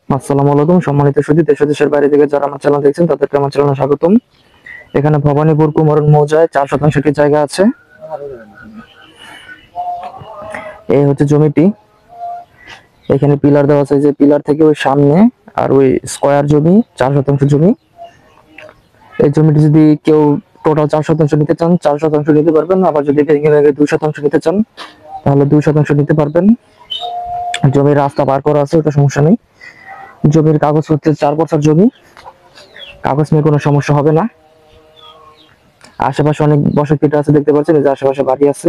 আসসালামু আলাইকুম সম্মানিত সুধী, দেশ ও দেশের বাইরে থেকে যারা আমার চ্যানেল দেখছেন তাদেরকে আমার চ্যানেলে স্বাগতম। এখানে ভবানীপুর কুমরন মৌজায় 4 শতাংশ একটি জায়গা আছে। এই হচ্ছে জমিটি। এখানে পিলার দেওয়া আছে, যে পিলার থেকে ওই সামনে আর ওই স্কয়ার জমি 4 শতাংশ জমি। এই জমিটি যদি কেউ টোটাল 4 শতাংশ নিতে চান 4 শতাংশ নিতে পারবেন, আবার যদি ভেঙে ভেঙে 2 শতাংশ নিতে চান তাহলে 2 শতাংশ নিতে পারবেন। জমির রাস্তা পার করা আছে, ওটা সমস্যা নেই। জমির কাগজ হচ্ছে 4 বছর জমি, কাগজ নিয়ে কোনো সমস্যা হবে না। আশেপাশে অনেক বসতভিটা আছে, দেখতে পাচ্ছেন যে আশেপাশে বাড়ি আছে।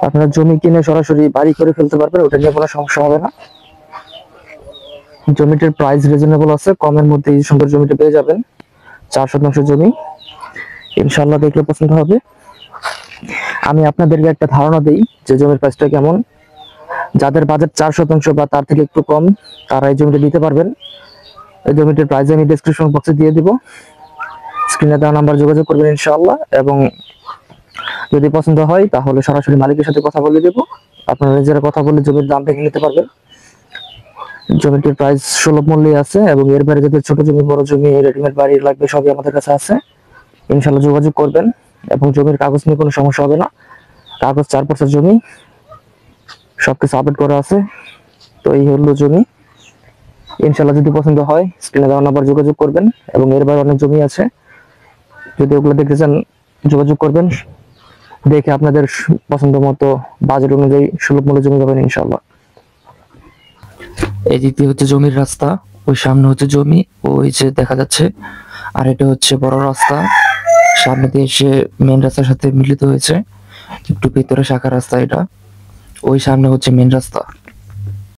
আপনারা জমি কিনে সরাসরি বাড়ি করে ফেলতে পারবেন, ওটা নিয়ে কোনো সমস্যা হবে না। জমিটির প্রাইস রিজনেবল আছে, কমের মধ্যে এই সুন্দর জমিটা পেয়ে যাবেন। 4 শতাংশ জমি, ইনশাল্লাহ দেখলে পছন্দ হবে। আমি আপনাদেরকে একটা ধারণা দিই যে জমির প্রাইসটা কেমন। যাদের বাজেট 4 শতাংশ বা তার থেকে একটু কম, তারা এই জমিটা নিতে পারবেন। এই জমিটির প্রাইস আমি ডেসক্রিপশন বক্সে দিয়ে দিব, স্ক্রিনে দেওয়া নাম্বার যোগাযোগ করবেন ইনশাআল্লাহ। এবং যদি পছন্দ হয় তাহলে সরাসরি মালিকের সাথে কথা বলে দেব, আপনারা নিজেরা কথা বলে জমির দাম ভেঙে নিতে পারবেন। জমিটির প্রাইস সুলভ মূল্যে আছে, এবং এর বাইরে যাদের ছোট জমি, বড় জমি, রেডিমেড বাড়ি লাগবে সবই আমাদের কাছে আছে। ইনশাআল্লাহ যোগাযোগ করবেন, এবং জমির কাগজ নিয়ে কোনো সমস্যা হবে না। কাগজ 4 বছর জমি, সবকিছু আপডেট করা আছে। তো এই হলো জমি। ইনশাআল্লাহ যদি পছন্দ হয় স্ক্রিনে দেওয়া নাম্বার যোগাযোগ করবেন, এবং এর বাইরে অনেক জমি আছে, যদি ওগুলো দেখতে চান যোগাযোগ করবেন। দেখে আপনাদের পছন্দ মতো বাজেট অনুযায়ী সুলভ মূল্যে জমি পাবেন ইনশাআল্লাহ। এই দিকটি হচ্ছে জমির রাস্তা, ওই সামনে হচ্ছে জমি, ওই যে দেখা যাচ্ছে। আর এটা হচ্ছে বড় রাস্তা, সামনে দিয়ে এসে মেন রাস্তার সাথে মিলিত হয়েছে, একটু ভেতরে শাখা রাস্তা এটা। ওই সামনে হচ্ছে মেন রাস্তা।